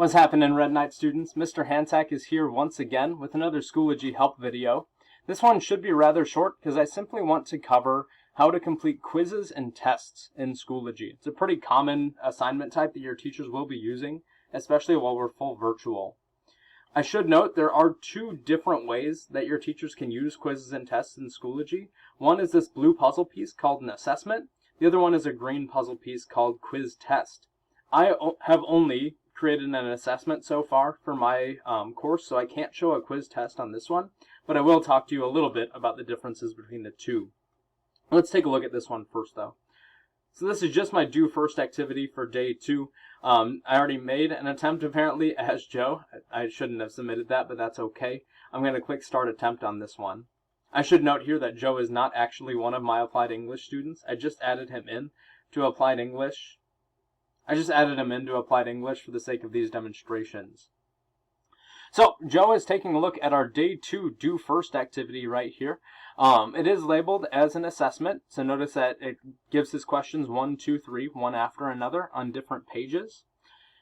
What's happening, Red Knight students? Mr. Hantak is here once again with another Schoology help video. This one should be rather short because I simply want to cover how to complete quizzes and tests in Schoology. It's a pretty common assignment type that your teachers will be using, especially while we're full virtual. I should note there are two different ways that your teachers can use quizzes and tests in Schoology. One is this blue puzzle piece called an assessment. The other one is a green puzzle piece called quiz test. I have only created an assessment so far for my course, so I can't show a quiz test on this one, but I will talk to you a little bit about the differences between the two. Let's take a look at this one first, though. So this is just my due first activity for day 2. I already made an attempt apparently as Joe. I shouldn't have submitted that, but that's okay. I'm going to click start attempt on this one. I should note here that Joe is not actually one of my Applied English students. I just added him in to Applied English. for the sake of these demonstrations. So Joe is taking a look at our day 2 due first activity right here. It is labeled as an assessment, so notice that it gives his questions 1, 2, 3, one after another on different pages.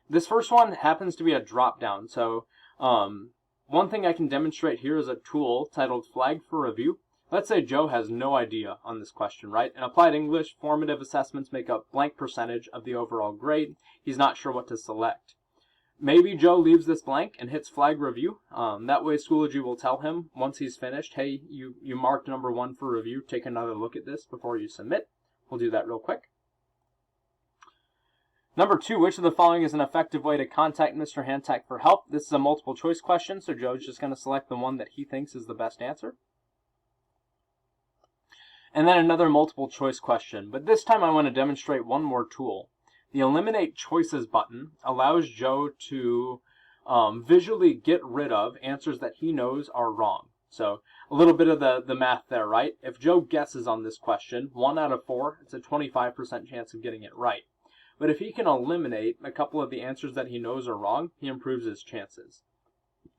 This first one happens to be a drop down, so one thing I can demonstrate here is a tool titled Flag for Review. Let's say Joe has no idea on this question, right? In Applied English, formative assessments make up blank percentage of the overall grade. He's not sure what to select. Maybe Joe leaves this blank and hits Flag Review. That way Schoology will tell him once he's finished, hey, you marked number 1 for review. Take another look at this before you submit. We'll do that real quick. Number 2, which of the following is an effective way to contact Mr. Hantak for help? This is a multiple choice question, so Joe's just going to select the one that he thinks is the best answer. And then another multiple choice question, but this time I want to demonstrate one more tool. The Eliminate Choices button allows Joe to visually get rid of answers that he knows are wrong. So a little bit of the math there, right? If Joe guesses on this question, 1 out of 4, it's a 25% chance of getting it right. But if he can eliminate a couple of the answers that he knows are wrong, he improves his chances.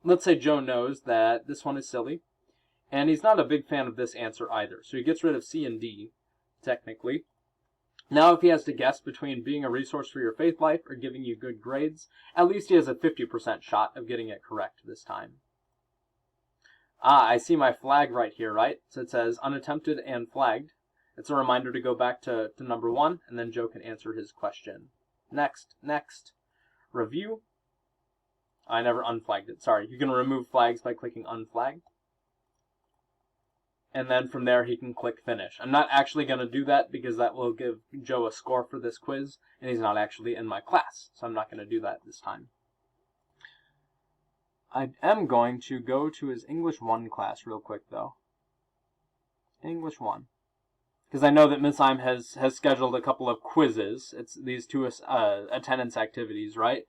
Let's say Joe knows that this one is silly, and he's not a big fan of this answer either. So he gets rid of C and D, technically. Now if he has to guess between being a resource for your faith life or giving you good grades, at least he has a 50% shot of getting it correct this time. I see my flag right here, right? So it says unattempted and flagged. It's a reminder to go back to number 1, and then Joe can answer his question. Next. Review. I never unflagged it, sorry. You can remove flags by clicking unflagged. And then from there he can click finish. I'm not actually going to do that because that will give Joe a score for this quiz, and he's not actually in my class, so I'm not going to do that this time. I am going to go to his English 1 class real quick though. English 1. Because I know that Miss Im has scheduled a couple of quizzes. It's these 2 attendance activities, right?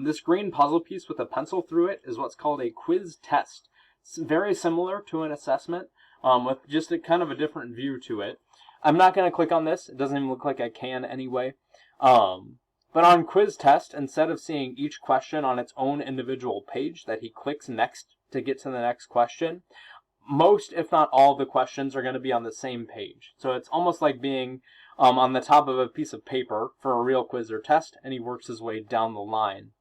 This green puzzle piece with a pencil through it is what's called a quiz test. It's very similar to an assessment, with just a kind of a different view to it. I'm not going to click on this. It doesn't even look like I can anyway. But on quiz test, instead of seeing each question on its own individual page that he clicks next to get to the next question, most, if not all, the questions are going to be on the same page. So it's almost like being on the top of a piece of paper for a real quiz or test, and he works his way down the line.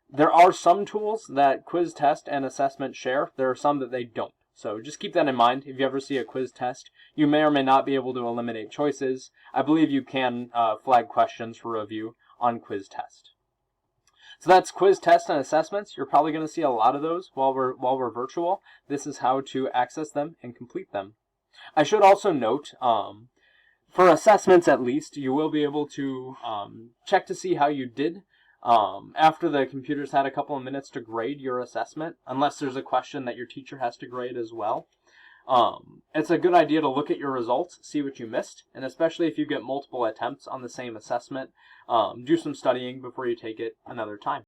There are some tools that quiz test and assessment share. There are some that they don't. So just keep that in mind. If you ever see a quiz test, you may or may not be able to eliminate choices. I believe you can flag questions for review on quiz test. So that's quiz test and assessments. You're probably going to see a lot of those while we're virtual. This is how to access them and complete them. I should also note, for assessments at least, you will be able to check to see how you did after the computers had a couple of minutes to grade your assessment, unless there's a question that your teacher has to grade as well. It's a good idea to look at your results, see what you missed, and especially if you get multiple attempts on the same assessment, do some studying before you take it another time.